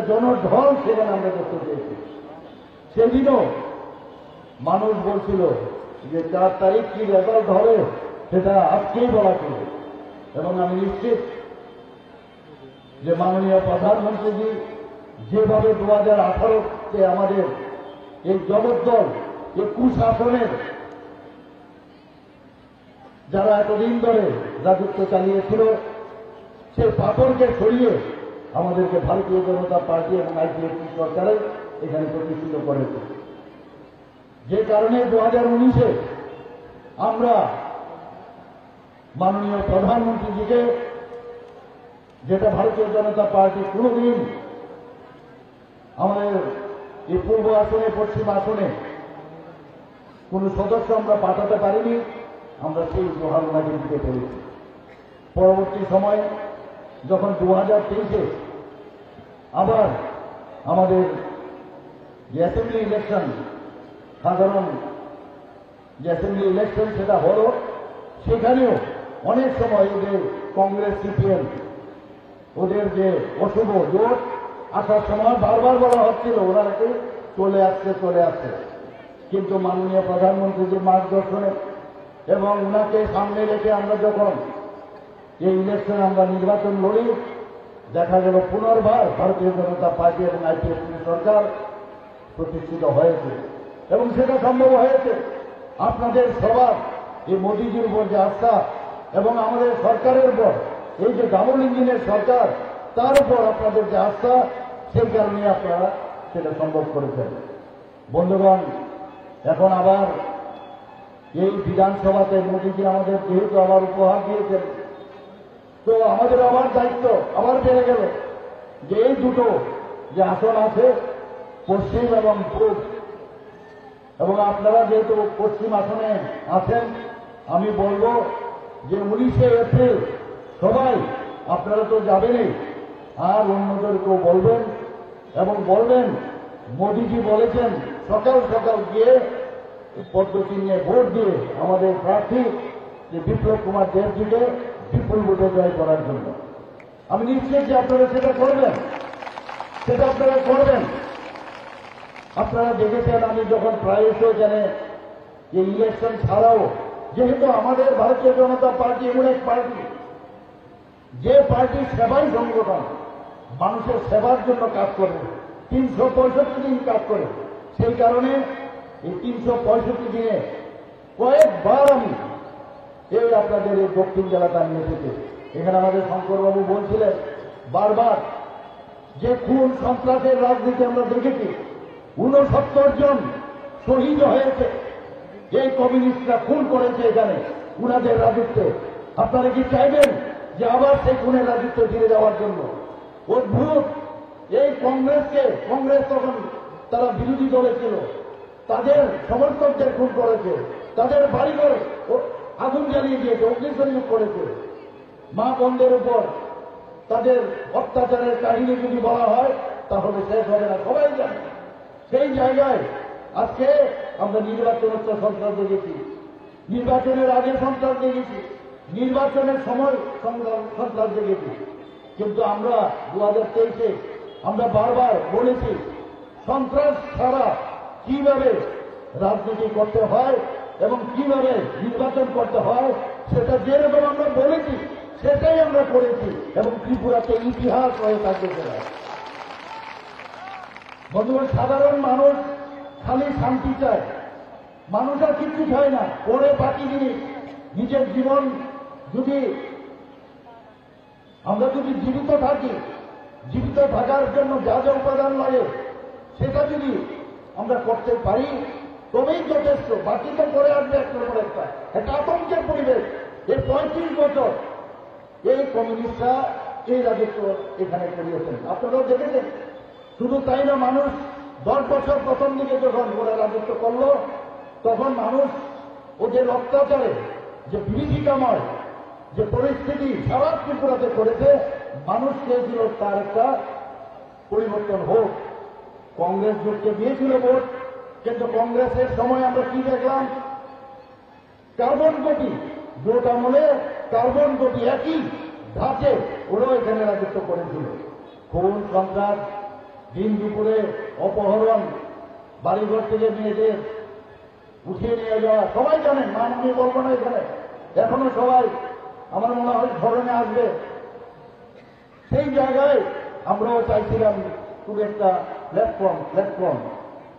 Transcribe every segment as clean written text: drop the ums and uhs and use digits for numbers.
জনঢল সেখানে আমরা দেখতে পেয়েছি। সেদিনও মানুষ বলছিল যে 4 তারিখ কি রেজাল্ট হবে সেটা আজকেই বলা ছিল, এবং আমি নিশ্চিত যে মাননীয় প্রধানমন্ত্রীজি যেভাবে 2018-তে আমাদের এই জগদ্দল, এই কুশাসনের যারা এতদিন ধরে রাজত্ব চালিয়েছিল সেই পাথরকে সরিয়ে আমাদেরকে ভারতীয় জনতা পার্টি এবং আইপিএফটি সরকারের এখানে প্রতিষ্ঠিত করেছে। যে কারণে 2019-এ আমরা মাননীয় প্রধানমন্ত্রীজিকে, যেটা ভারতীয় জনতা পার্টি কোনদিন আমাদের এই পূর্ব আসনে পশ্চিম আসনে কোন সদস্য আমরা পাঠাতে পারিনি, আমরা সেই উপহার ওনাকে দিতে পেরেছি। পরবর্তী সময়ে যখন 2023-এ আবার আমাদের যে অ্যাসেম্বলি ইলেকশন, সাধারণ যে অ্যাসেম্বলি ইলেকশন সেটা হলো, সেখানেও অনেক সময় ওদের কংগ্রেস সিপিএম ওদের যে অশুভ জোট আসার সময় বারবার বলা হচ্ছিল ওরা নাকি চলে আসছে, কিন্তু মাননীয় প্রধানমন্ত্রীজির মার্গদর্শনে এবং ওনাকে সামনে রেখে আমরা যখন এই ইলেকশন আমরা নির্বাচন লড়ি, দেখা গেল পুনর্বার ভারতীয় জনতা পার্টি এবং আইপিএফটি সরকার প্রতিষ্ঠিত হয়েছে, এবং সেটা সম্ভব হয়েছে আপনাদের সবার এই মোদীজির উপর যে আস্থা এবং আমাদের সরকারের উপর এই যে ডাবল ইঞ্জিনের সরকার তার উপর আপনাদের যে আস্থা, সেই কারণে আপনারা সেটা সম্ভব করেছেন। বন্ধুগণ, এখন আবার এই বিধানসভাতে মোদীজি আমাদের যেহেতু আবার উপহার দিয়েছেন, তো আমাদের আবার দায়িত্ব আবার বেড়ে গেল যে এই দুটো যে আসন আছে পশ্চিম এবং পূর্ব, এবং আপনারা যেহেতু পশ্চিম আসনে আছেন, আমি বলবো যে 19শে এপ্রিল সবাই আপনারা তো যাবেনই, আর অন্যদেরকেও বলবেন এবং বলবেন মোদীজি বলেছেন সকাল সকাল গিয়ে পদ্মচিহ্নে ভোট দিয়ে আমাদের প্রার্থী যে বিপ্লব কুমার দেবজিকে বিপুল ভোটে জয় করার জন্য। আমি নিশ্চিত যে আপনারা সেটা করবেন। আপনারা দেখেছেন আমি যখন প্রায়শই এখানে এই ইলেকশন ছাড়াও, যেহেতু আমাদের ভারতীয় জনতা পার্টি এমন এক পার্টি যে পার্টি সেবাই সংগঠন, মানুষের সেবার জন্য কাজ করে, 365 দিন কাজ করে, সেই কারণে এই 365 দিনে কয়েকবার আমি এই আপনাদের এই দক্ষিণ জেলাটা নিয়ে থেকে এখানে আমাদের শঙ্করবাবু বলছিলেন বারবার যে খুন সন্ত্রাসের রাজনীতি আমরা দেখেছি, 69 জন শহীদ হয়েছে, এই কমিউনিস্টরা খুন করেছে এখানে উনাদের রাজত্বে। আপনারা কি চাইবেন যে আবার সেই খুনের রাজত্বে ফিরে যাওয়ার জন্য? অদ্ভুত এই কংগ্রেস তখন তারা বিরোধী দলে ছিল, তাদের সমর্থকদের খুন করেছে, তাদের বাড়িঘর আগুন জ্বালিয়ে দিয়েছে, অগ্নিসংযোগ করেছে, মা বোনদের উপর তাদের অত্যাচারের কাহিনী যদি বলা হয় তাহলে শেষ হবে না, সবাই জানে। সেই জায়গায় আজকে আমরা নির্বাচনোত্তর সন্ত্রাস দেখেছি, নির্বাচনের আগে সন্ত্রাস দেখেছি, নির্বাচনের সময় সন্ত্রাস দেখেছি, কিন্তু আমরা 2023-এ আমরা বারবার বলেছি সন্ত্রাস ছাড়া কিভাবে রাজনীতি করতে হয় এবং কিভাবে নির্বাচন করতে হয় সেটা যেরকম আমরা বলেছি সেটাই আমরা করেছি, এবং ত্রিপুরাতে ইতিহাস হয়ে থাকবে সেটা। বন্ধুগণ, সাধারণ মানুষ খালি শান্তি চায়, মানুষ আর কিছু চায় না। পরে বাকি জিনিস নিজের জীবন যদি আমরা জীবিত থাকি, জীবিত থাকার জন্য যা যা উপাদান লাগে সেটা যদি আমরা করতে পারি তবেই যথেষ্ট, বাকি তো করে আসবে একটার পর একটা। একটা আতঙ্কের পরিবেশ এই 35 বছর এই কমিউনিস্টরা এই রাজত্ব এখানে করিয়েছেন, আপনারাও দেখেছেন। শুধু তাই না, মানুষ 10 বছর প্রথম দিকে যখন ওরা রাজত্ব করলো তখন মানুষ ওদের অত্যাচারে যে বিভীষিকাময় যে পরিস্থিতি সারা ত্রিপুরাতে করেছে, মানুষ চেয়েছিল তার একটা পরিবর্তন হোক। কংগ্রেস জোটকে দিয়েছিল ভোট, কিন্তু কংগ্রেসের সময় আমরা কি দেখলাম? কার্বন কপি জোট আমলে কার্বন কপি একই ধাঁচে ওরাও এখানে রাজত্ব করেছিল। খুন সন্ত্রাস দিন দুপুরে অপহরণ, বাড়িঘর থেকে মেয়েদের উঠিয়ে নিয়ে যাওয়া, সবাই জানেন, নাম আমি বলবো না এখানে, এখনো সবাই আমার মনে হয় স্মরণে আসবে। সেই জায়গায় আমরাও চাইছিলাম খুব একটা প্ল্যাটফর্ম,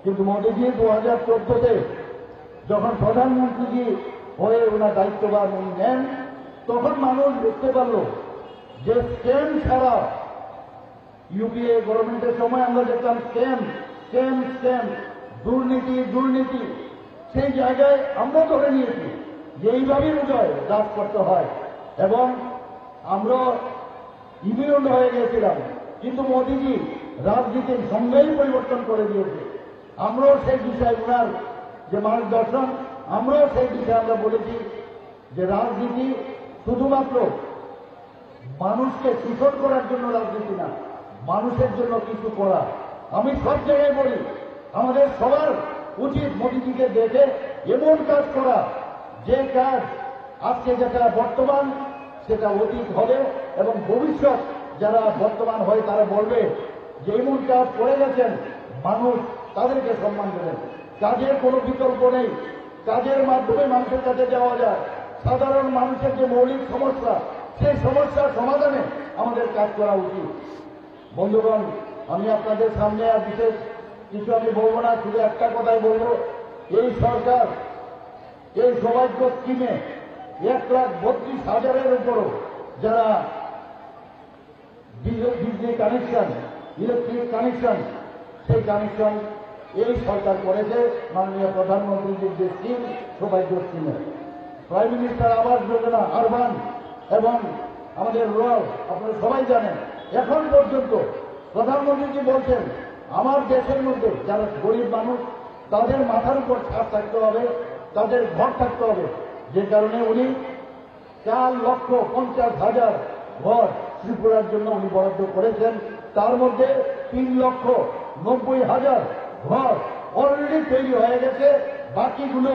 কিন্তু মোদীজি 2014-তে যখন প্রধানমন্ত্রীজি হয়ে ওনার দায়িত্বভার উনি নেন, তখন মানুষ বুঝতে পারল যে স্ক্যাম ছাড়া, ইউপিএ গভর্নমেন্টের সময় আমরা দেখলাম স্ক্যাম, দুর্নীতি, সেই জায়গায় আমরা ধরে নিয়েছি যে এইভাবেই উদয় রাজ করতে হয়, এবং আমরা ইমিউন হয়ে গেছিলাম। কিন্তু মোদীজি রাজনীতির সঙ্গেই পরিবর্তন করে দিয়েছে। আমরাও সেই বিষয়ে ওনার যে মার্গদর্শন, আমরাও সেই বিষয়ে আমরা বলেছি যে রাজনীতি শুধুমাত্র মানুষকে শোষণ করার জন্য রাজনীতি না, মানুষের জন্য কিছু করা। আমি সব জায়গায় বলি, আমাদের সবার উচিত মোদীজিকে দেখে এমন কাজ করা, যে কাজ আজকে যেটা বর্তমান সেটা অতীত হবে, এবং ভবিষ্যৎ যারা বর্তমান হয় তারা বলবে যে এমন কাজ করে গেছেন, মানুষ তাদেরকে সম্মান দেবেন। কাজের কোনো বিকল্প নেই, কাজের মাধ্যমে মানুষের কাছে যাওয়া যায়। সাধারণ মানুষের যে মৌলিক সমস্যা, সেই সমস্যার সমাধানে আমাদের কাজ করা উচিত। বন্ধুগণ, আমি আপনাদের সামনে আর বিশেষ কিছু আমি বলবো না, শুধু একটা কথাই বলবো, এই সরকার এই সৌভাগ্য স্কিমে 1,32,000-এর উপরও যারা বিজলি কানেকশন, ইলেকট্রিক কানেকশন, সেই কানেকশন এই সরকার করেছে মাননীয় প্রধানমন্ত্রীর যে স্কিম, সৌভাগ্য স্কিমে। Prime minister Awas Yojana, urban এবং আমাদের রুরাল, আপনারা সবাই জানেন, এখন পর্যন্ত প্রধানমন্ত্রীজি বলছেন আমার দেশের মধ্যে যারা গরিব মানুষ তাদের মাথার উপর ছাদ থাকতে হবে, তাদের ঘর থাকতে হবে, যে কারণে উনি 4,50,000 ঘর ত্রিপুরার জন্য উনি বরাদ্দ করেছেন। তার মধ্যে 3,90,000 ঘর অলরেডি তৈরি হয়ে গেছে, বাকিগুলো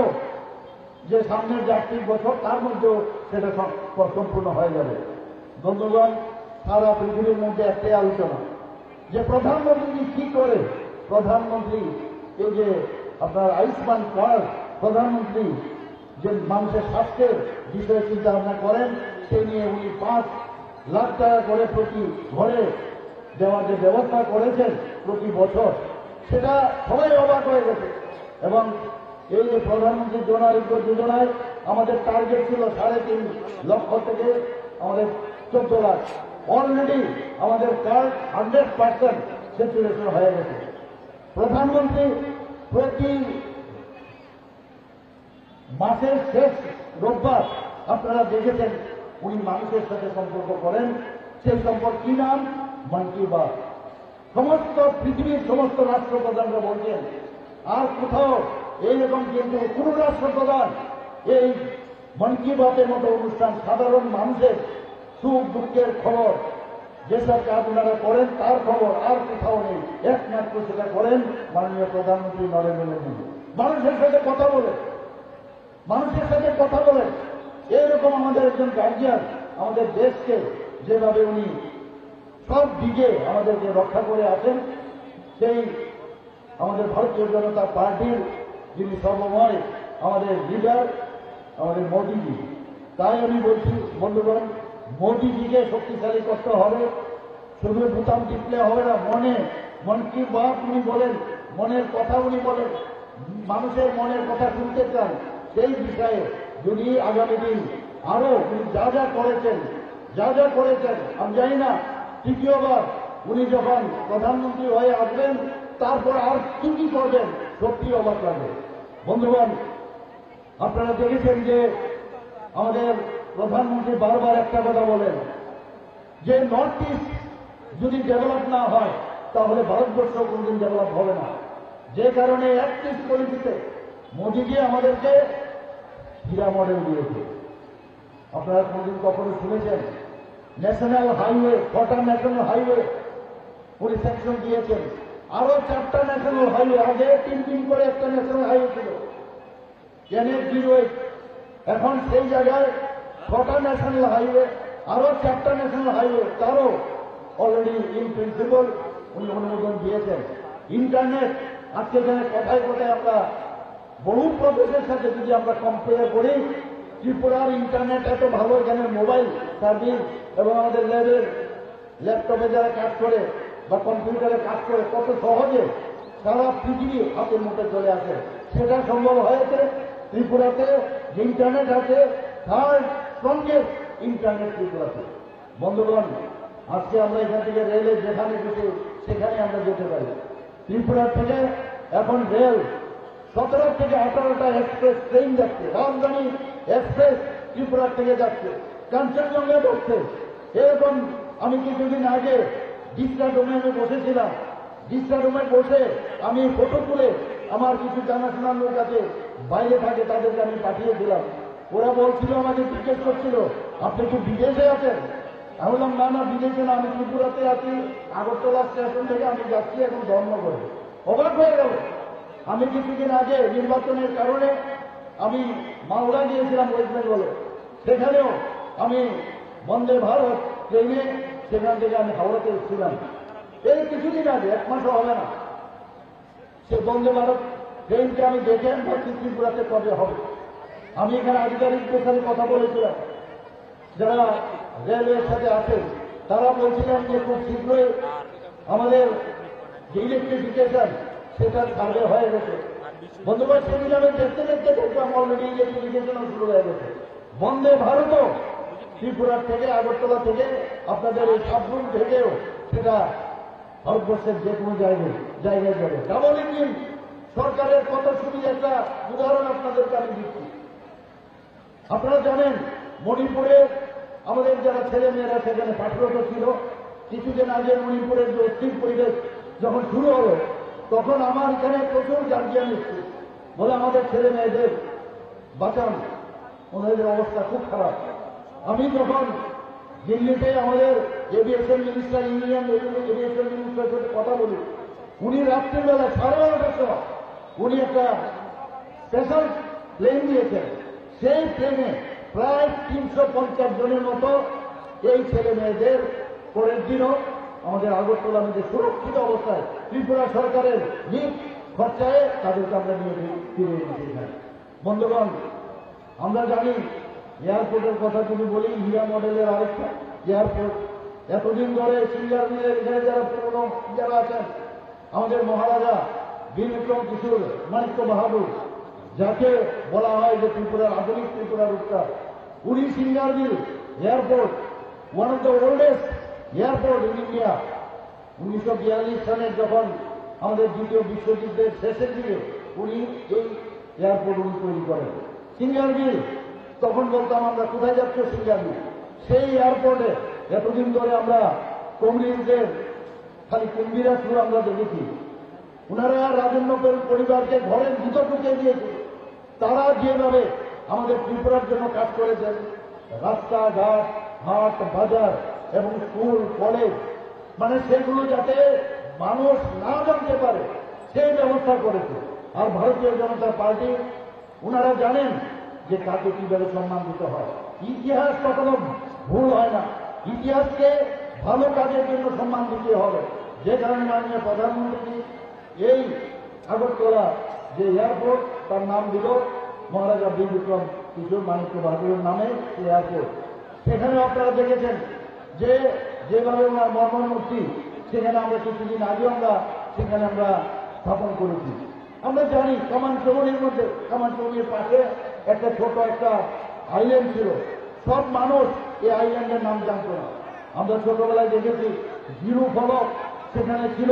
যে সামনের 4 বছর তার মধ্যেও সেটা সম্পূর্ণ হয়ে যাবে। বন্ধুগণ, সারা পৃথিবীর মধ্যে একটাই আলোচনা যে প্রধানমন্ত্রী কি করে। প্রধানমন্ত্রী এই যে আপনার আয়ুষ্মান কার্ড, প্রধানমন্ত্রী যে মানুষের স্বাস্থ্যের বিষয়ে চিন্তা ভাবনা করেন, সে নিয়ে উনি 5 লাখ টাকা করে প্রতি ঘরে দেওয়ার যে ব্যবস্থা করেছেন প্রতি বছর, সেটা সবাই অবাক হয়ে গেছে। এবং এই যে প্রধানমন্ত্রী জন আরোগ্য যোজনায় আমাদের টার্গেট ছিল 3.5 লক্ষ থেকে আমাদের 14 লাখ। অলরেডি আমাদের কার্ড 100% স্যাচুরেশন হয়ে গেছে। প্রধানমন্ত্রী প্রতি মাসের শেষ রোববার আপনারা দেখেছেন উনি মানুষের সাথে সম্পর্ক করেন। সেই সম্পর্ক কি নাম? মন কি বাত। সমস্ত পৃথিবীর সমস্ত রাষ্ট্রপ্রধানরা বলছেন, আর কোথাও এইরকম কিন্তু কোন রাষ্ট্রপ্রধান এই মন কি বাতের মতো অনুষ্ঠান সাধারণ মানুষের সুখ দুঃখের খবর যেসব কাজ ওনারা করেন তার খবর আর কোথাও নেই। একমাত্র সেটা করেন মাননীয় প্রধানমন্ত্রী নরেন্দ্র মোদী। মানুষের সাথে কথা বলেন, এইরকম আমাদের একজন গার্জিয়ান, আমাদের দেশকে যেভাবে উনি সব দিকে আমাদেরকে রক্ষা করে আছেন, সেই আমাদের ভারতীয় জনতা পার্টির যিনি সর্বময় আমাদের লিডার, আমাদের মোদীজি। তাই আমি বলছি বন্ধুগণ, মোদীজিকে শক্তিশালী করতে হবে। শুধু বোতাম টিপলে হবে না, মন কি বাত উনি বলেন, মনের কথা উনি বলেন, মানুষের মনের কথা শুনতে চান। সেই বিষয়ে যদি আগামী দিন আরো উনি যা যা করেছেন আমি জানি না তৃতীয়বার উনি যখন প্রধানমন্ত্রী হয়ে আসবেন তারপর আর কি করবেন, সত্যি অবাক লাগবে। বন্ধুগণ, আপনারা দেখেছেন যে আমাদের প্রধানমন্ত্রী বারবার একটা কথা বলেন যে নর্থ ইস্ট যদি ডেভেলপ না হয় তাহলে ভারতবর্ষ কোনদিন ডেভেলপ হবে না। যে কারণে অ্যাক্ট ইস্ট পলিসিতে মোদীজি আমাদেরকে হীরা মডেল দিয়েছে। আপনারা কোনদিন কখনো শুনেছেন? ন্যাশনাল হাইওয়ে, 6টা ন্যাশনাল হাইওয়ে উনি সেকশন দিয়েছেন, আরো 4টা ন্যাশনাল হাইওয়ে, আগে 3 করে একটা ন্যাশনাল হাইওয়ে ছিল NH-08, এখন সেই জায়গায় 6টা ন্যাশনাল হাইওয়ে, আরো 4টা ন্যাশনাল হাইওয়ে, তারও অলরেডি ইন প্রিন্সিপাল উনি অনুমোদন দিয়েছেন। ইন্টারনেট আজকে এখানে কথায় কথায় আমরা বহু প্রদেশের সাথে যদি আমরা কম্পেয়ার করি, ত্রিপুরার ইন্টারনেট এত ভালো, এখানে মোবাইল সার্ভিস এবং আমাদের ল্যাপটপে যারা কাজ করে বা কম্পিউটারে কাজ করে কত সহজে সারা পৃথিবী হাতের মুঠে চলে আসে। সেটা সম্ভব হয়েছে ত্রিপুরাতে, যে ইন্টারনেট আছে থার্ড স্ট্রংগেস্ট ইন্টারনেট ত্রিপুরাতে। বন্ধুগণ, আজকে আমরা এখান থেকে রেলে যেখানে যেতে সেখানে আমরা যেতে পারি। ত্রিপুরা থেকে এখন রেল 17 থেকে 18টা এক্সপ্রেস ট্রেন যাচ্ছে, রাজধানী এক্সপ্রেস ত্রিপুরা থেকে যাচ্ছে, কাঞ্চনজঙ্ঘা যাচ্ছে। এরকম আমি কিছুদিন আগে ডিসরা ডোমে আমি বসেছিলাম। ডিসরা ডোমে বসে আমি ফটো তুলে আমার কিছু জানাশোনার লোক আছে বাইরে থাকে, তাদেরকে আমি পাঠিয়েছিলাম। ওরা বলছিল, আমাকে জিজ্ঞেস করছিল, আপনি কি বিদেশে আছেন? আমি বললাম, না না, বিদেশে না, আমি ত্রিপুরাতে আছি, আগরতলা স্টেশন থেকে আমি যাচ্ছি এখন ধর্মগড়ে। অবাক হয়ে গেল। আমি কিছুদিন আগে নির্বাচনের কারণে আমি মালদা গিয়েছিলাম, ওয়েস্ট বেঙ্গলে। সেখানেও আমি বন্দে ভারত ট্রেনে সেখান থেকে আমি হাওড়াতে এসেছিলাম। এই কিছুদিন আগে, 1 মাসও হবে না, সে বন্দে ভারত ট্রেনকে আমি দেখে ভাবছি ত্রিপুরাতে কবে হবে। আমি এখানে আধিকারিকদের সাথে কথা বলেছিলাম, যারা রেলওয়ের সাথে আছেন, তারা বলছিলেন যে খুব শীঘ্রই আমাদের যে ইলেকট্রিফিকেশন সেটার সার্ভে হয়ে গেছে। বন্ধুবান্ধব সেদিন আমি দেখতে দেখতে দেখলাম অলরেডি ইলেকট্রিফিকেশনও শুরু হয়ে গেছে। বন্দে ভারতও ত্রিপুরার থেকে, আগরতলা থেকে, আপনাদের এই সাবরুম থেকেও সেটা ভারতবর্ষের যে কোনো জায়গায় যাবে। ডাবল ইঞ্জিন সরকারের কত সুবিধা, একটা উদাহরণ আপনাদেরকে আমি দিচ্ছি। আপনারা জানেন মণিপুরে আমাদের যারা ছেলে মেয়েরা সেখানে পাঠরত ছিল, কিছুদিন আগে মণিপুরের যে অস্থির পরিবেশ যখন শুরু হলো, তখন আমার এখানে প্রচুর গার্জিয়ান এসছে, বলে আমাদের ছেলে মেয়েদের বাঁচান, ওনাদের অবস্থা খুব খারাপ। আমি যখন দিল্লিতে আমাদের এভিয়েশন মিনিস্টার, ইন্ডিয়ান এভিয়েশন মিনিস্টারের সাথে কথা বলি, উনি রাত্রিবেলা 12:30টার সময় উনি একটা স্পেশাল প্লেন দিয়েছেন। সেই প্লেনে প্রায় 350 জনের মতো এই ছেলে মেয়েদের পরের দিনও আমাদের আগরতলা মধ্যে সুরক্ষিত অবস্থায় ত্রিপুরা সরকারের নিজ খরচায় তাদেরকে আমরা নিয়ে ফিরে এনেছি এখানে। বন্ধুগণ, আমরা জানি এয়ারপোর্টের কথা যদি বলি, হীরা মডেলের আরেকটা এয়ারপোর্ট। এতদিন ধরে সিঙ্গার মিলের এখানে যারা পুরনো যারা আছেন, আমাদের মহারাজা বীর বিক্রম কিশোর মানিক্য বাহাদুর, যাকে বলা হয় যে ত্রিপুরার আধুনিক ত্রিপুরার উত্তর, উনি Singerbhil airport, one of the oldest airport in India. 1942 সালে যখন আমাদের দ্বিতীয় বিশ্বযুদ্ধের শেষের দিকে উনি এই এয়ারপোর্ট উনি তৈরি করেন। সিঙ্গার মিল, তখন বলতাম আমরা কোথায় যাচ্ছ সিঙ্গার মিল। সেই এয়ারপোর্টে এতদিন ধরে আমরা কংগ্রেসদের খালি কুম্ভীরা শুরু আমরা দেখেছি। ওনারা রাজেন্দ্র পরিবারকে ঘরের ভিতর ঢুকে দিয়েছে। তারা যেভাবে আমাদের ত্রিপুরার জন্য কাজ করেছেন, রাস্তাঘাট, হাট বাজার এবং স্কুল কলেজ, মানে সেগুলো যাতে মানুষ না জানতে পারে সেই ব্যবস্থা করেছে। আর ভারতীয় জনতা পার্টি, ওনারা জানেন যে কাকে কিভাবে সম্মান দিতে হয়। ইতিহাস কখনো ভুল হয় না, ইতিহাসকে ভালো কাজের জন্য সম্মান দিতে হবে। যে কারণে মাননীয় প্রধানমন্ত্রী এই আগরতলা যে এয়ারপোর্ট, তার নাম দিল মহারাজা বীর বিক্রম কিশোর মানিক্য বাহাদুরের নামে এয়ারপোর্ট। সেখানে আপনারা দেখেছেন যে যেভাবে ওনার মর্মমূর্তি, সেখানে আমরা কিছুদিন আগে আমরা সেখানে আমরা স্থাপন করেছি। আমরা জানি কামান চৌমনির মধ্যে, কামান চৌমনির পাশে একটা ছোট একটা আইল্যান্ড ছিল। সব মানুষ এই আইল্যান্ডের নাম জানত না। আমরা ছোটবেলায় দেখেছি জিরু ফলক সেখানে ছিল,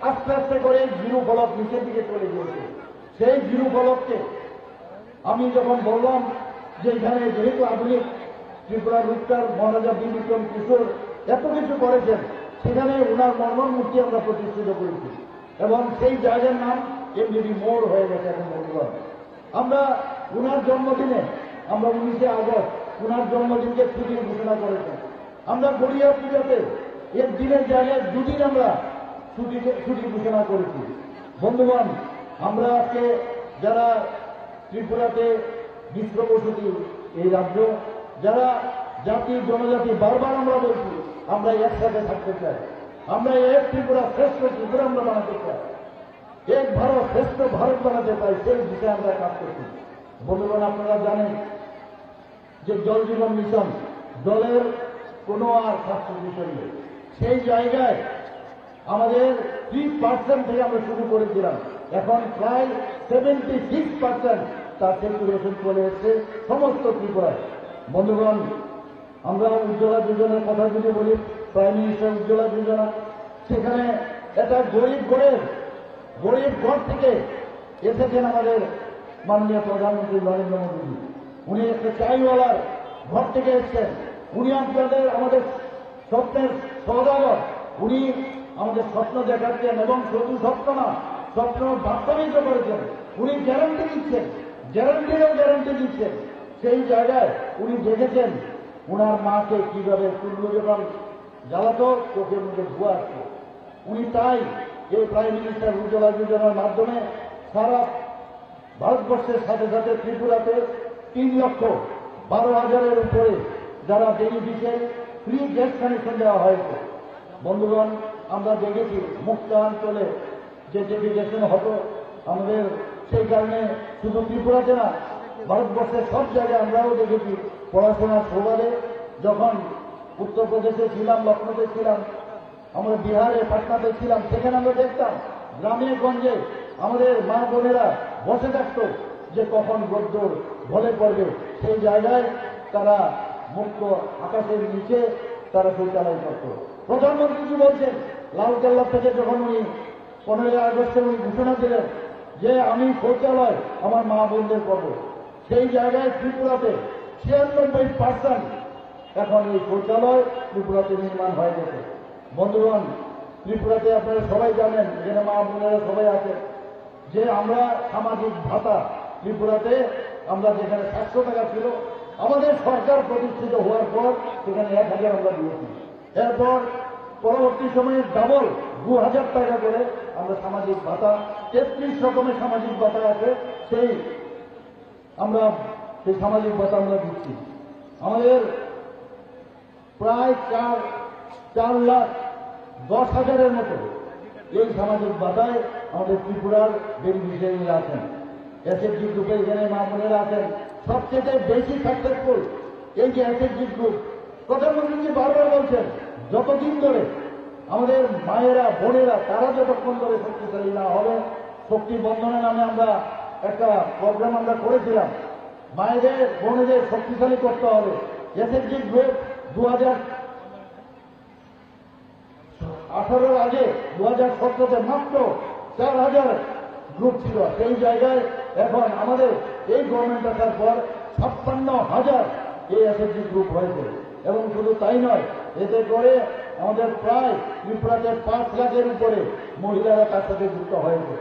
আস্তে আস্তে করে জিরু ফলক নিচের দিকে চলে গিয়েছে। সেই জিরু ফলককে আমি যখন বললাম যে এখানে যেহেতু আধুনিক ত্রিপুরার রূপকার মহারাজা বীর বিক্রম কিশোর এত কিছু করেছেন, সেখানে ওনার মূর্তি আমরা প্রতিষ্ঠিত করেছি এবং সেই জায়গার নাম এমডিবি মোড় হয়ে গেছে এখন বন্ধুগণ। আমরা ওনার জন্মদিনে, আমরা 19শে আগস্ট ওনার জন্মদিনকে ছুটির ঘোষণা করেছেন। আমরা গড়িয়া পূজাতে এর দিনের জায়গায় দুদিন আমরা ছুটি ঘোষণা করেছি। বন্ধুগণ, আমরা আজকে যারা ত্রিপুরাতে মিশ্র বসতি এই রাজ্য, যারা জাতি জনজাতি, বারবার আমরা বলছি আমরা একসাথে থাকতে চাই। আমরা এক ত্রিপুরা শ্রেষ্ঠ ত্রিপুরা আমরা বানাতে চাই, এক ভারত শ্রেষ্ঠ ভারত বানাতে চাই, সেই বিষয়ে আমরা কাজ করছি। বন্ধুগণ, আপনারা জানেন যে জল জীবন মিশন, জলের কোনো আর স্বাস্থ্য বিষয় নেই। সেই জায়গায় আমাদের 3% থেকে আমরা শুরু করেছিলাম, এখন প্রায় 76% তার সেচুরেশন চলে এসছে সমস্ত ত্রিপুরায়। বন্ধুগণ, আমরা উজ্জ্বলা যোজনার কথা যদি বলি, প্রাইম মিনিস্টার উজ্জ্বলা যোজনা, সেখানে একটা গরিব ঘর থেকে এসেছেন আমাদের মাননীয় প্রধানমন্ত্রী নরেন্দ্র মোদী। উনি একটা চাইওয়ালার ঘর থেকে এসছেন। উনি আমাদের স্বপ্নের সওদাগর। উনি আমাদের স্বপ্ন দেখাচ্ছেন এবং শুধু স্বপ্ন না, স্বপ্ন বাস্তবায়িত করেছেন। উনি গ্যারান্টি দিচ্ছেন, গ্যারান্টি দিচ্ছেন। সেই জায়গায় উনি দেখেছেন উনার মাকে কিভাবে চুল্লু যখন জ্বালাতো চোখের মুখে ধোয়া আসতো। উনি তাই এই প্রাইম মিনিস্টার উজ্জ্বলা যোজনার মাধ্যমে সারা ভারতবর্ষের সাথে সাথে ত্রিপুরাতে 3,12,000-এর উপরে যারা বেনিফিশিয়ারি ফ্রি গ্যাস কানেকশন দেওয়া হয়েছে। বন্ধুগণ, আমরা দেখেছি মুক্ত অঞ্চলে যে ডেপুটেশন হতো আমাদের, সেই কারণে শুধু ত্রিপুরাতে না, ভারতবর্ষের সব জায়গায় আমরাও দেখেছি পড়াশোনার সুবাদে। যখন উত্তরপ্রদেশে ছিলাম, লখনৌতে ছিলাম, আমরা বিহারে পাটনাতে ছিলাম, সেখানে আমরা দেখতাম গ্রামে গঞ্জে আমাদের মা বোনেরা বসে থাকত যে কখন রোদ্দুর ঢলে পড়বে। সেই জায়গায় তারা মুক্ত আকাশের নিচে তারা শৌচালয় করত। প্রধানমন্ত্রী বলছেন লালকেল্লা থেকে যখন উনি 15 আগস্টে উনি ঘোষণা দিলেন যে আমি শৌচালয় আমার মা বোনদের করব, সেই জায়গায় ত্রিপুরাতে 96% এখন এই শৌচালয় ত্রিপুরাতে নির্মাণ হয়ে গেছে। বন্ধুগণ, ত্রিপুরাতে আপনারা সবাই জানেন, এখানে মা বোনেরা সবাই আছেন, যে আমরা সামাজিক ভাতা ত্রিপুরাতে আমরা যেখানে 700 টাকা ছিল, আমাদের সরকার প্রতিষ্ঠিত হওয়ার পর সেখানে 1,000 আমরা দিয়েছি। এরপর পরবর্তী সময়ে ডাবল 2,000 টাকা করে আমরা সামাজিক ভাতা, 33 রকমের সামাজিক ভাতা আছে, সেই সামাজিক ভাতা আমরা দিচ্ছি। আমাদের প্রায় 4,10,000-এর মতো এই সামাজিক ভাতায় আমাদের ত্রিপুরার বেনিফিশিয়ারিরা আছেন। এসএসজি গ্রুপের এখানে মা বোনেরা আছেন। সবচেয়ে বেশি সাকসেসফুল এই যে এসএসজি গ্রুপ, প্রধানমন্ত্রী বারবার বলছেন যতদিন ধরে আমাদের মায়েরা বোনেরা তারা যতক্ষণ ধরে শক্তিশালী না হবে, শক্তি বন্ধনে নামে আমরা একটা প্রোগ্রাম আমরা করেছিলাম, মায়েদের বোনেদের শক্তিশালী করতে হবে। এসএসজি গ্রুপ 2018-এর আগে 2017-তে মাত্র 4,000 গ্রুপ ছিল। সেই জায়গায় এখন আমাদের এই গভর্নমেন্ট আসার পর 56,000 এই এসএসজি গ্রুপ হয়েছে। এবং শুধু তাই নয়, এতে করে আমাদের প্রায় ত্রিপুরাতে 5 লাখের উপরে মহিলারা তার সাথে যুক্ত হয়েছে।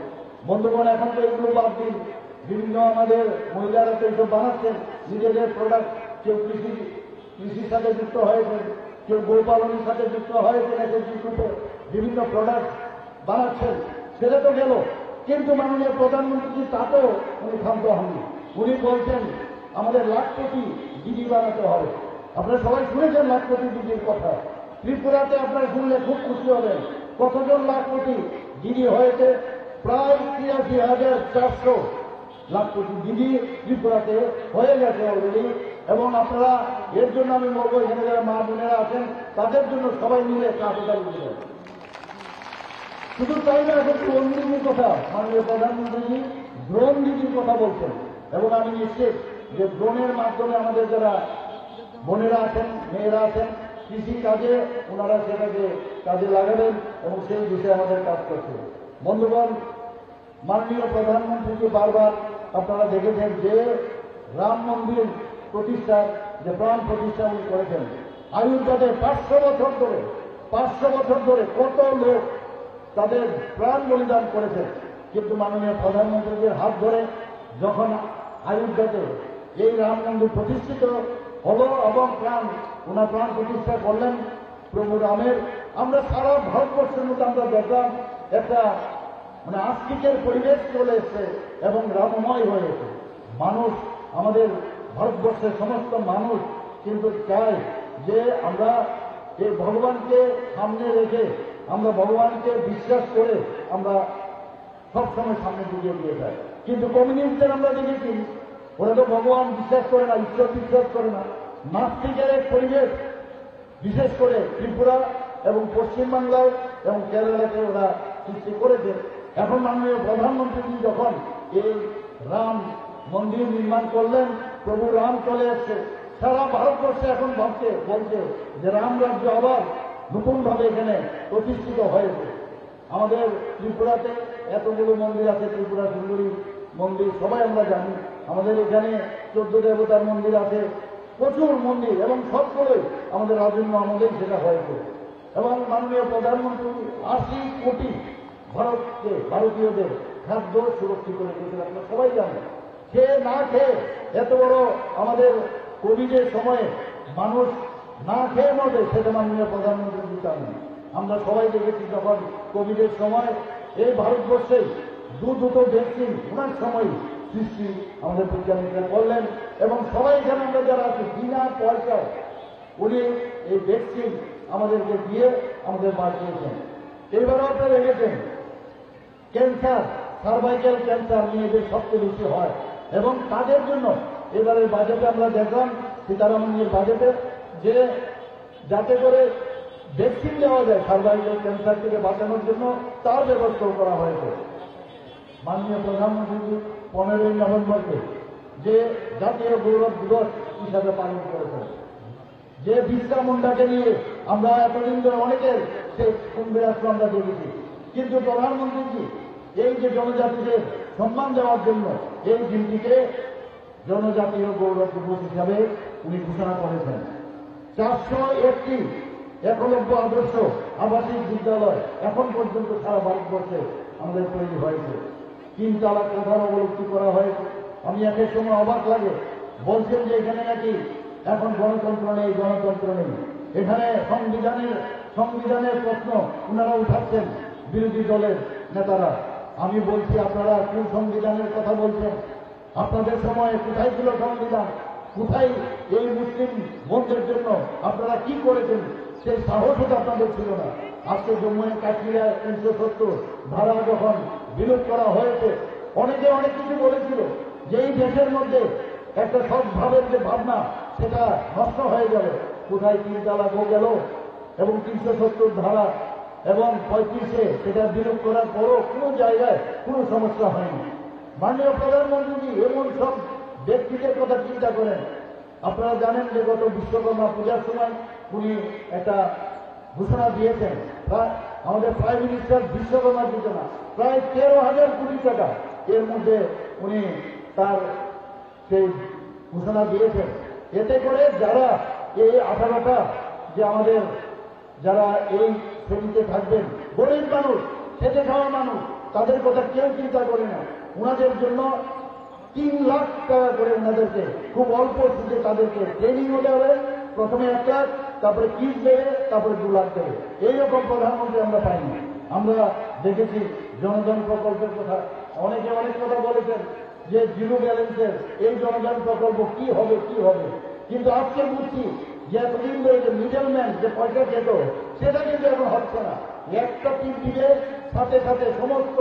বন্ধুগণ, এখন তো এগুলো বাদ দিন, বিভিন্ন আমাদের মহিলারা তো এইসব বানাচ্ছেন নিজেদের প্রোডাক্ট। কেউ কৃষির সাথে যুক্ত হয়েছেন, কেউ গোপালনের সাথে যুক্ত হয়েছেন, এসএসজি গ্রুপে বিভিন্ন প্রোডাক্ট বানাচ্ছেন। সেটা তো গেল, কিন্তু মাননীয় প্রধানমন্ত্রী তাতেও উনি ক্ষান্ত হননি। উনি বলছেন আমাদের লাখপতি দিদি বানাতে হবে। আপনারা সবাই শুনেছেন লাখপতি দিদির কথা। ত্রিপুরাতে আপনারা শুনলে খুব খুশি হবেন কতজন লাখপতি দিদি হয়েছে। প্রায় 83,400 লাখপতি দিদি ত্রিপুরাতে হয়ে গেছে অলরেডি। এবং আপনারা এর জন্য আমি বলবো, এখানে যারা মা বোনেরা আছেন তাদের জন্য সবাই মিলে কাজটা বুঝবেন। শুধু তাই না, এখন ড্রোন দিদির কথা মাননীয় প্রধানমন্ত্রী ড্রোন দিদির কথা বলছেন। এবং আমি নিশ্চিত যে ড্রোনের মাধ্যমে আমাদের যারা বোনেরা আছেন, মেয়েরা আছেন, কৃষি কাজে ওনারা সেটাকে কাজে লাগাবেন এবং সেই বিষয়ে আমাদের কাজ করছে। বন্ধুগণ, মাননীয় প্রধানমন্ত্রীকে বারবার আপনারা দেখেছেন যে রাম মন্দির প্রতিষ্ঠার যে প্রাণ প্রতিষ্ঠা উনি করেছেন। আয়ুর্বেদে 500 বছর ধরে কত লোক তাদের প্রাণ বলিদান করেছেন, কিন্তু মাননীয় প্রধানমন্ত্রীর হাত ধরে যখন আয়ুর্বেদে এই রাম মন্দির প্রতিষ্ঠিত হলো এবং ওনার প্রাণ প্রতিষ্ঠা করলেন প্রভু রামের, আমরা সারা ভারতবর্ষের মধ্যে আমরা দেখলাম একটা আস্তিকের পরিবেশ চলে এসছে এবং রামময় হয়েছে। মানুষ, আমাদের ভারতবর্ষের সমস্ত মানুষ কিন্তু চায় যে আমরা এই ভগবানকে সামনে রেখে আমরা ভগবানকে বিশ্বাস করে আমরা সবসময় সামনে দিকে দিয়ে যাই। কিন্তু কমিউনিস্টদের আমরা দেখেছি ওরা তো ভগবান বিশ্বাস করে না, ঈশ্বর বিশ্বাস করে না, নাস্তিকের এক পরিবেশ বিশেষ করে ত্রিপুরা এবং পশ্চিমবাংলায় এবং কেরালাতে ওরা সৃষ্টি করেছে। এখন মাননীয় প্রধানমন্ত্রী যখন এই রাম মন্দির নির্মাণ করলেন, প্রভু রাম চলে এসছে, সারা ভারতবর্ষে এখন বলছে যে রাম রাজ্য আবার নতুনভাবে এখানে প্রতিষ্ঠিত হয়েছে। আমাদের ত্রিপুরাতে এতগুলো মন্দির আছে, ত্রিপুরা সুন্দরী মন্দির সবাই আমরা জানি। আমাদের এখানে 14 দেবতার মন্দির আছে, প্রচুর মন্দির, এবং সবগুলোই আমাদের রাজন্য আমলেই সেটা হয়েছে। এবং মাননীয় প্রধানমন্ত্রী 80 কোটি ভারতীয়দের খাদ্য সুরক্ষিত রেখেছে, আমরা সবাই জানি। খেয়ে না খেয়ে এত বড় আমাদের কোভিডের সময়ে মানুষ না খেয়ে মরবে, সেটা মাননীয় প্রধানমন্ত্রী জানেন। আমরা সবাই দেখেছি যখন কোভিডের সময় এই ভারতবর্ষে দুটো ভ্যাকসিন ওনার সময় সৃষ্টি আমাদের বিজ্ঞানীরা করলেন, এবং সবাই এখানে আমরা যারা আছি বিনা পয়সায় উনি এই ভ্যাকসিন আমাদেরকে দিয়ে আমাদের বাঁচিয়েছেন। এইবারও আপনারা দেখেছেন ক্যান্সার, সার্ভাইকাল ক্যান্সার মেয়েদের সবচেয়ে বেশি হয়, এবং তাদের জন্য এবারের বাজেটে আমরা দেখলাম সীতারামনের বাজেটে যে যাতে করে ভ্যাকসিন দেওয়া যায় সার্ভাইকাল ক্যান্সার থেকে বাঁচানোর জন্য, তার ব্যবস্থাও করা হয়েছে। মাননীয় প্রধানমন্ত্রী 15ই নভেম্বরকে যে জাতীয় গৌরব দিবস হিসাবে পালন করেছেন, যে বিরসা মুন্ডাকে নিয়ে আমরা এতদিন ধরে অনেকের সেই কুম্ভীরাস্ত্র আমরা দেখেছি, কিন্তু প্রধানমন্ত্রীজি এই যে জনজাতিদের সম্মান দেওয়ার জন্য এই দিনটিকে জনজাতীয় গৌরব দিবস হিসাবে উনি ঘোষণা করেছেন। 401টি একলব্য আদর্শ আবাসিক বিদ্যালয় এখন পর্যন্ত সারা ভারতবর্ষে আমাদের তৈরি হয়েছে। 3 তালাক প্রথার অবলুপ্তি করা হয়েছে। আমি একের সময় অবাক লাগে, বলছেন যে এখানে নাকি এখন গণতন্ত্র নেই, গণতন্ত্র নেই। এখানে সংবিধানের প্রশ্ন ওনারা উঠাচ্ছেন বিরোধী দলের নেতারা। আমি বলছি আপনারা কোন সংবিধানের কথা বলছেন? আপনাদের সময় কোথায় ছিল সংবিধান? কোথায় এই মুসলিম বন্ধের জন্য আপনারা কি করেছেন? সেই সাহসও আপনাদের ছিল না। আজকে জম্মু এন্ড কাশ্মীরের 370 ধারা যখন বিলোপ করা হয়েছে, অনেকে অনেক কিছু বলেছিল যে এই দেশের মধ্যে একটা সদ্ভাবের যে ভাবনা সেটা নষ্ট হয়ে যাবে। কোথায় 3 তালাক গেল, এবং 370 ধারা এবং 35-এ সেটা বিলোপ করার পরও কোনো জায়গায় কোনো সমস্যা হয়নি। মাননীয় প্রধানমন্ত্রী এমন সব ব্যক্তিদের কথা চিন্তা করেন। আপনারা জানেন যে গত বিশ্বকর্মা পূজার সময় উনি একটা ঘোষণা দিয়েছেন, আমাদের প্রাইম মিনিস্টার বিশ্বকর্মা যোজনা প্রায় 13,000 কোটি টাকা এর মধ্যে উনি তার সেই ঘোষণা দিয়েছেন। এতে করে যারা এই 18টা যে আমাদের যারা এই শ্রেণীতে থাকবেন, গরিব মানুষ, খেতে খাওয়া মানুষ, তাদের কথা কেউ চিন্তা করে না। ওনাদের জন্য 3 লাখ টাকা করে ওনাদেরকে খুব অল্প সুদে তাদেরকে ট্রেনিংও দেবে। প্রথমে 1 লাখ, তারপরে কিট দেবে, তারপরে 2 লাখ দেবে। এইরকম প্রধানমন্ত্রী আমরা পাইনি। আমরা দেখেছি জনধন প্রকল্পের কথা, অনেকে অনেক কথা বলেছেন যে জিরো ব্যালেন্সের এই জনধন প্রকল্প কি হবে। কিন্তু আজকে বুঝছি যে এতদিন ধরে যে মিডলম্যান যে পয়সা খেত সেটা কিন্তু এখন হচ্ছে না। একটা টিপ দিলে সাথে সাথে সমস্ত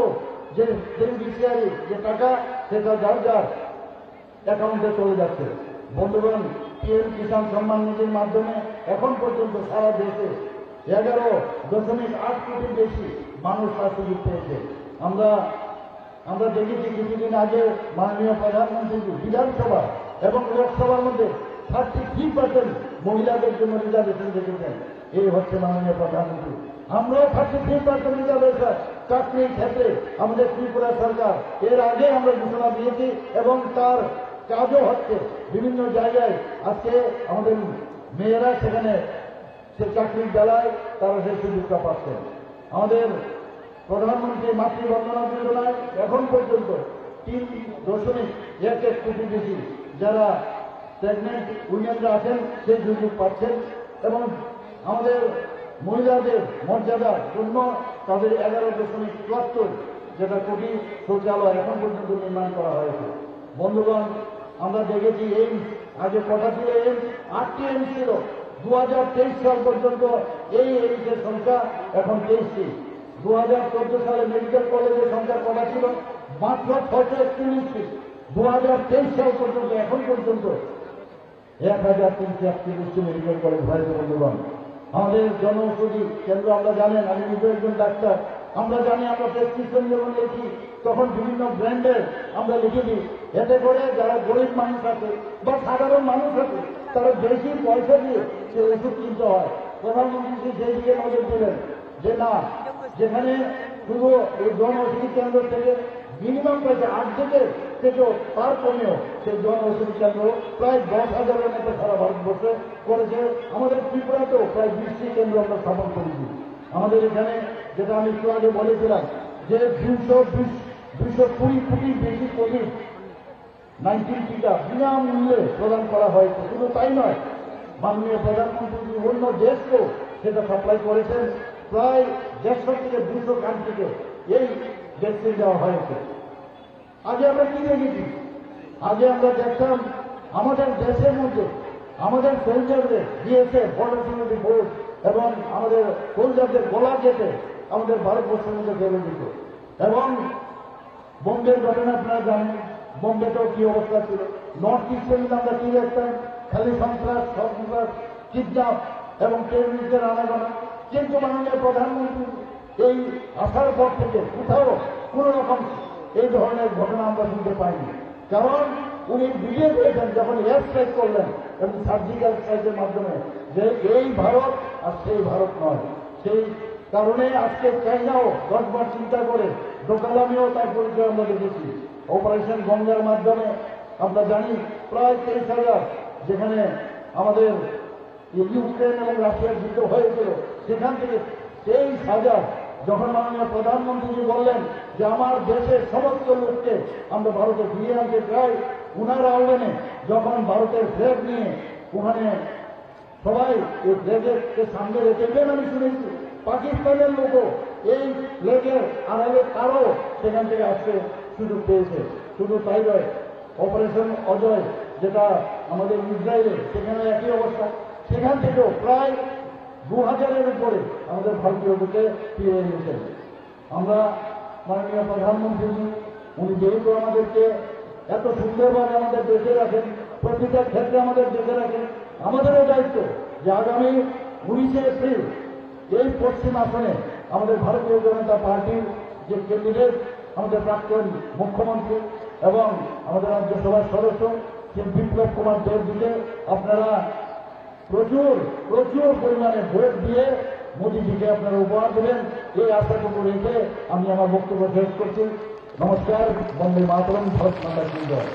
যে বেনিফিশিয়ারি যে টাকা সেটা যার অ্যাকাউন্টে চলে যাচ্ছে। বন্ধুগণ, পিএম কিষাণ সম্মান নিধির মাধ্যমে এখন পর্যন্ত সারা দেশে 11.8 কোটির বেশি মানুষ তার সুযোগ পেয়েছে। আমরা দেখেছি কিছুদিন আগে মাননীয় প্রধানমন্ত্রী বিধানসভা এবং লোকসভার মধ্যে 33% মহিলাদের জন্য রিজার্ভেশন রেখেছেন। এই হচ্ছে মাননীয় প্রধানমন্ত্রী। আমরাও 33% রিজার্ভেশন চাকরির ক্ষেত্রে আমাদের ত্রিপুরা সরকার এর আগে আমরা ঘোষণা দিয়েছি, এবং তার কাজও হচ্ছে বিভিন্ন জায়গায়। আজকে আমাদের মেয়েরা সেখানে সে চাকরির বেলায় তারা সেই সুযোগটা পাচ্ছেন। আমাদের প্রধানমন্ত্রী মাতৃবন্দনা যোজনায় এখন পর্যন্ত 3.11 কোটি বেশি যারা প্রেগনেন্ট উইমেনরা আছেন সেই সুযোগ পাচ্ছেন, এবং আমাদের মহিলাদের মর্যাদার জন্য তাদের 11.74 যেটা কোটি শৌচালয় এখন পর্যন্ত নির্মাণ করা হয়েছে। বন্ধুগণ, আমরা দেখেছি এইমস আগে কটা ছিল, এইমস 8টি এইমস ছিল, 2023 সাল পর্যন্ত এই এরিসের সংখ্যা এখন 23টি। 2014 সালে মেডিকেল কলেজের সংখ্যা কটা ছিল? মাত্র 641টি। 2023 সাল পর্যন্ত এখন পর্যন্ত 1341টি মেডিকেল কলেজ হয়েছে। বন্ধুগণ, আমাদের জনঔষধি কেন্দ্র আমরা জানেন, আমি নিজে একজন ডাক্তার, আমরা জানি আমরা প্রেসক্রিপশন যখন লিখি তখন বিভিন্ন ব্র্যান্ডের আমরা লিখে দিই। এতে করে যারা গরিব মানুষ আছে বা সাধারণ মানুষ আছে তারা বেশি পয়সা দিয়ে সে ওষুধ কিনতে হয়। প্রধানমন্ত্রী সেই দিকে নজর দিলেন যে না, যেখানে শুধু এই জনঔষধি কেন্দ্র থেকে মিনিমাম পয়সা থেকেও তার কমেও সেই জনঔষধি কেন্দ্র প্রায় 10,000-এর মতো সারা ভারতবর্ষে করেছে। আমাদের ত্রিপুরাতেও প্রায় 20টি কেন্দ্র আমরা স্থাপন করেছি। আমাদের এখানে যেটা আমি একটু আগে বলেছিলাম যে 220 কোটি বেশি কোভিড-19 টিকা বিনামূল্যে প্রদান করা হয়েছে। শুধু তাই নয়, মাননীয় প্রধানমন্ত্রী অন্য দেশকেও সেটা সাপ্লাই করেছেন। প্রায় 150 থেকে 200 কান্ট্রিকে এই ভ্যাকসিন দেওয়া হয়েছে। আগে আমরা কি দেখেছি? আগে আমরা দেখতাম আমাদের দেশের মধ্যে আমাদের সোলজারদের বিএসএফ, বর্ডার সিকিউরিটি ফোর্স এবং আমাদের সোলজারদের গলা কেটে আমাদের ভারতবর্ষের মধ্যে ফেলে দিত। এবং বোম্বের ঘটনা আপনারা জানেন, বোম্বেতেও কি অবস্থা ছিল। নর্থ ইস্টে আমরা কি দেখতাম? খালি সন্ত্রাস, কিডন্যাপ এবং টেররিস্টদের আনাগোনা। কিন্তু মাননীয় প্রধানমন্ত্রী এই আসার পর থেকে কোথাও কোন রকম এই ধরনের ঘটনা আমরা শুনতে পাইনি। কারণ উনি বুঝিয়ে দিয়েছেন যখন এয়ার স্ট্রাইক করলেন এবং সার্জিক্যাল স্ট্রাইকের মাধ্যমে যে এই ভারত আর সেই ভারত নয়। সেই কারণে আজকে চাইনাও 10 বার চিন্তা করে ডোকালামিও তার পরিচয় আমরা দেখেছি। অপারেশন গঙ্গার মাধ্যমে আমরা জানি প্রায় 23,000, যেখানে আমাদের ইউক্রেন এবং রাশিয়ার যুদ্ধ হয়েছিল সেখান থেকে 23,000 যখন মাননীয় প্রধানমন্ত্রী বললেন যে আমার দেশের সমস্ত লোককে আমরা ভারতে ফিরিয়ে আনতে চাই, উনার আহ্বানে যখন ভারতের ফ্ল্যাগ নিয়ে ওখানে সবাই এই ফ্ল্যাগেরকে সামনে রেখেছেন, আমি শুনেছি পাকিস্তানের লোকও এই ফ্ল্যাগের আড়ালে তারও সেখান থেকে আসতে সুযোগ পেয়েছে। শুধু তাই নয়, অপারেশন অজয় যেটা আমাদের ইসরায়েলে, সেখানে একই অবস্থা। সেখান থেকেও প্রায় 2000-এর উপরে আমাদের ভারতীয়দেরকে ফিরে এনেছেন। আমরা মাননীয় প্রধানমন্ত্রী উনি যেহেতু আমাদেরকে এত সুন্দরভাবে আমাদের দেখে রাখেন, প্রতিটা ক্ষেত্রে আমাদের দেখে রাখেন, আমাদেরও দায়িত্ব যে আগামী 19শে এপ্রিল এই পশ্চিম আসনে আমাদের ভারতীয় জনতা পার্টির যে ক্যান্ডিডেট, আমাদের প্রাক্তন মুখ্যমন্ত্রী এবং আমাদের রাজ্যসভার সদস্য শ্রী বিপ্লব কুমার দেব দিকে আপনারা প্রচুর পরিমাণে ভোট দিয়ে মোদীজিকে আপনারা উপহার দেবেন, এই আশাটুকু রেখে আমি আমার বক্তব্য শেষ করছি। নমস্কার। বন্দে মাতরম। ভারত মাতা কি জয়।